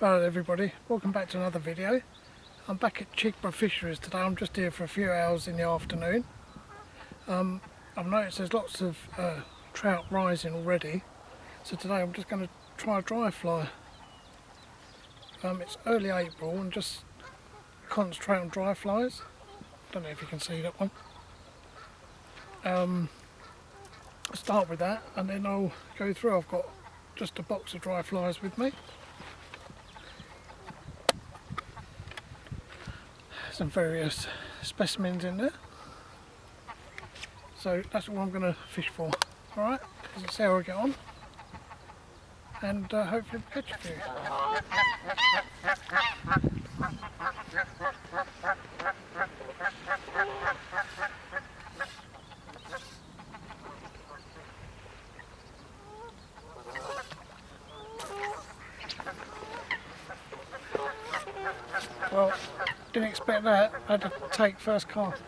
Hello everybody, welcome back to another video. I'm back at Chigborough Fisheries today. I'm just here for a few hours in the afternoon. I've noticed there's lots of trout rising already, so today I'm just going to try a dry fly. It's early April and just concentrate on dry flies. Don't know if you can see that one. I'll start with that and then I'll go through. I've got just a box of dry flies with me. Some various specimens in there, so that's what I'm going to fish for. Alright, let's see how I get on and hopefully we'll catch a few. Well, didn't expect that. I had to take first cast.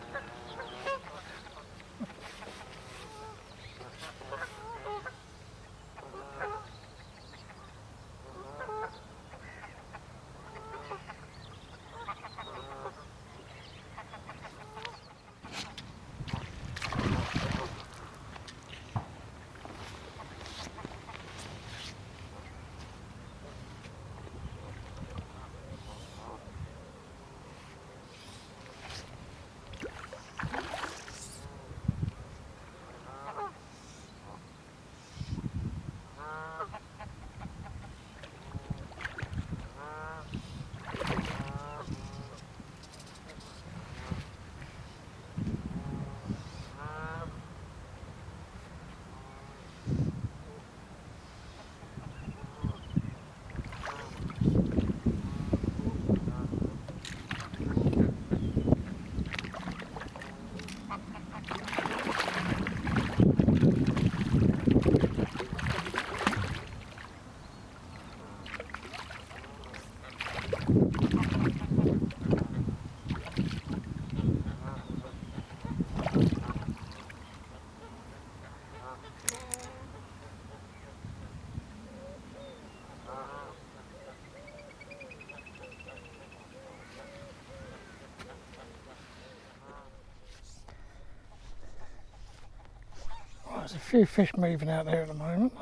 There's a few fish moving out there at the moment.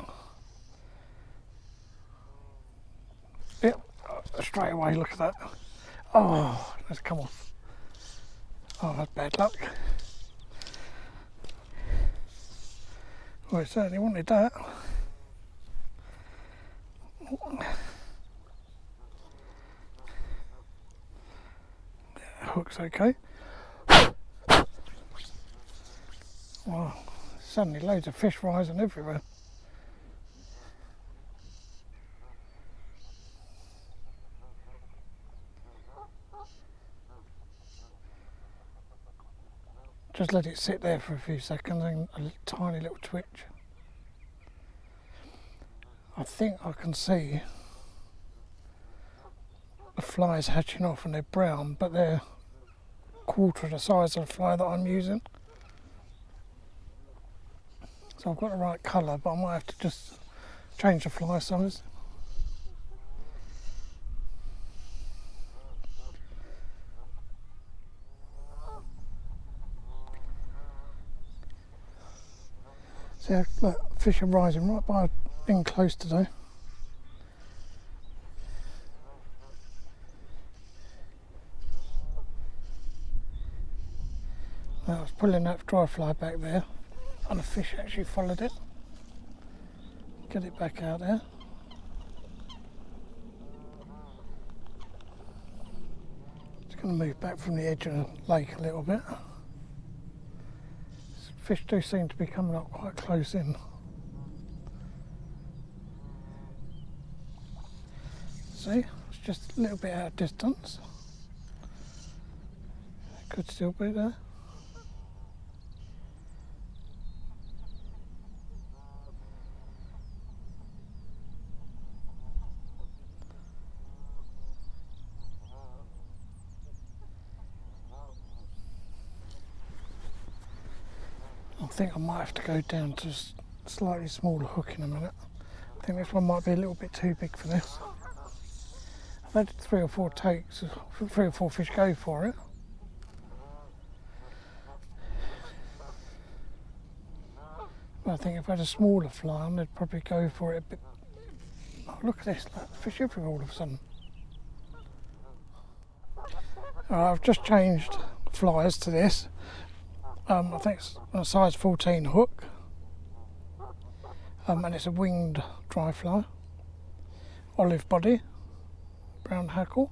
Yep, straight away, look at that. Oh, that's come off. Oh, that's bad luck. Well, it certainly wanted that. Hook's okay. Wow. Suddenly loads of fish rising everywhere. Just let it sit there for a few seconds and a tiny little twitch. I think I can see the flies hatching off and they're brown, but they're quarter of the size of the fly that I'm using. So I've got the right colour, but I might have to just change the fly size. See, look, fish are rising right by in close today. I was pulling that dry fly back there and the fish actually followed it. Get it back out there. Just going to move back from the edge of the lake a little bit. Fish do seem to be coming up quite close in. See, it's just a little bit out of distance. Could still be there. I think I might have to go down to a slightly smaller hook in a minute. I think this one might be a little bit too big for this. I've had 3 or 4 takes, 3 or 4 fish go for it. But I think if I had a smaller fly on, they'd probably go for it a bit. Oh, look at this, look, fish everywhere all of a sudden. I've just changed flies to this. I think it's a size 14 hook. And it's a winged dry fly. Olive body, brown hackle.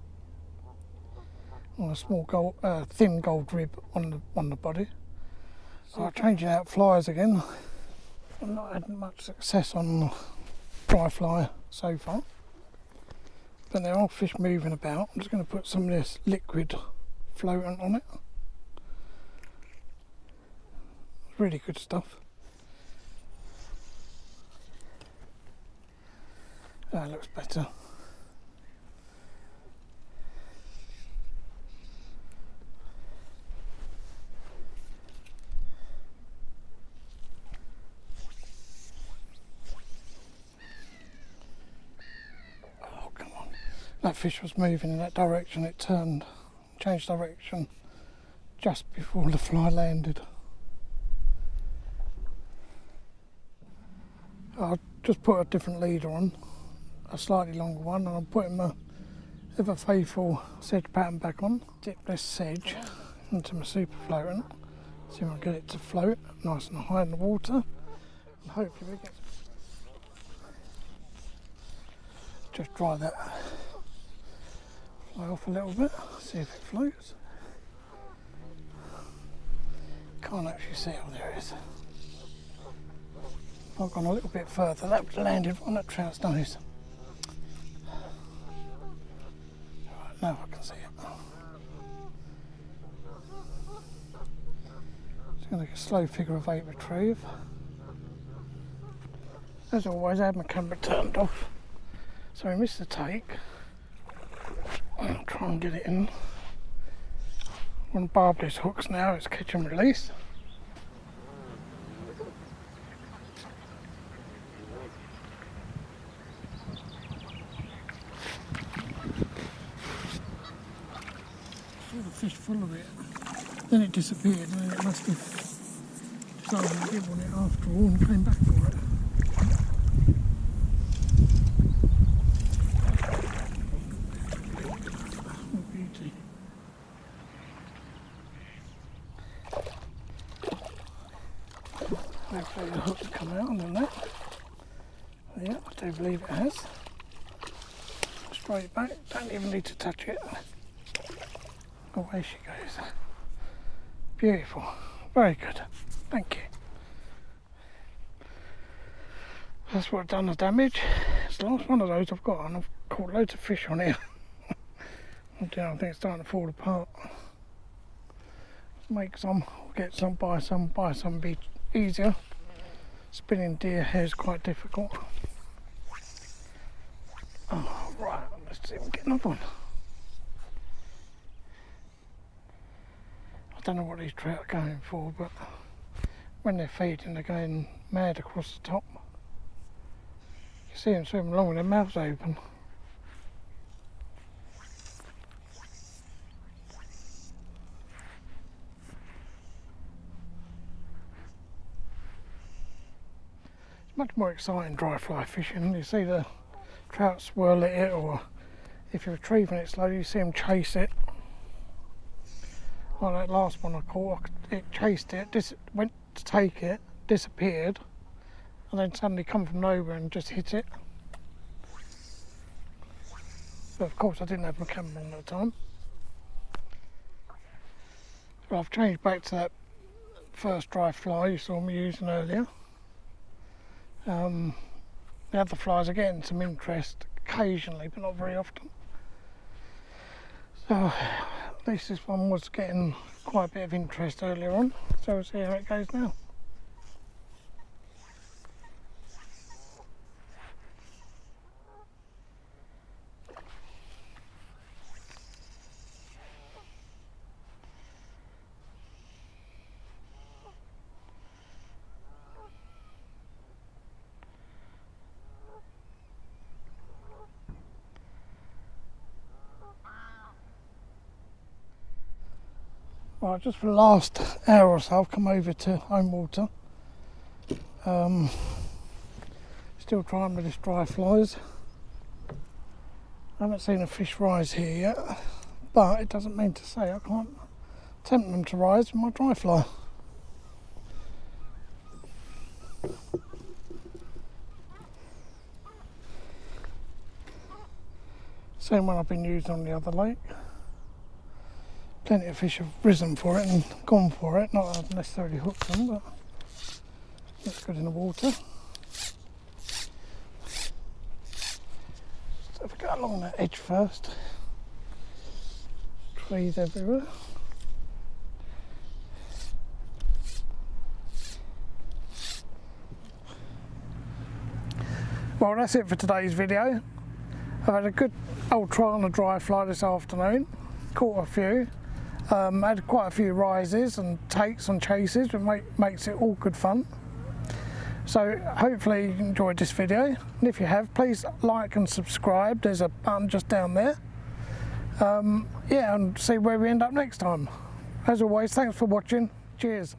And a small gold, thin gold rib on the body. So I'm changing out flies again. I've not had much success on dry fly so far, but there are fish moving about. I'm just going to put some of this liquid floatant on it. Really good stuff. That looks better. That fish was moving in that direction, it changed direction just before the fly landed. I'll just put a different leader on, a slightly longer one, and I'm putting my ever faithful sedge pattern back on. Dip this sedge into my super floatant, see if I can get it to float nice and high in the water, and hopefully we get. Just dry that fly off a little bit, see if it floats. Can't actually see, oh there it is. If I've gone a little bit further, that would have landed on that trout's nose. Right, now I can see it. Just going to get a slow figure of 8 retrieve. As always, I had my camera turned off, so I missed the take. I'll try and get it in. On barbless hooks now, it's catch and release. Saw the fish full of it. Then it disappeared, and it must have decided to give on it after all and came back for it. Hopefully the hook's come out on that. Yeah, I do believe it has. Straight back, don't even need to touch it. Away she goes. Beautiful, very good, thank you. That's what done the damage. It's the last one of those I've got, and I've caught loads of fish on here. I think it's starting to fall apart. Make some, get some, buy some, be easier. Spinning deer hair is quite difficult. Oh, right, let's see if we can get another one. I don't know what these trout are going for, but when they're feeding, they're going mad across the top. You see them swimming along with their mouths open. Much more exciting dry fly fishing. You see the trout swirl at it, or if you're retrieving it slowly, you see them chase it. Like that last one I caught, it chased it, went to take it, disappeared, and then suddenly come from nowhere and just hit it. But of course I didn't have my camera on at the time. But I've changed back to that first dry fly you saw me using earlier. The other flies are getting some interest occasionally, but not very often. So at least this one was getting quite a bit of interest earlier on, so we'll see how it goes now. Right, just for the last hour or so I've come over to home water. Still trying with this dry flies. I haven't seen a fish rise here yet, but it doesn't mean to say I can't tempt them to rise with my dry fly. Same one I've been using on the other lake. Plenty of fish have risen for it and gone for it. Not that I've necessarily hooked them, but looks good in the water. So if we go along that edge first, trees everywhere. Well, that's it for today's video. I've had a good old try on a dry fly this afternoon, caught a few, had quite a few rises and takes and chases, which makes it all good fun. So hopefully you enjoyed this video, and if you have, please like and subscribe. There's a button just down there. Yeah, and see where we end up next time. As always, thanks for watching. Cheers.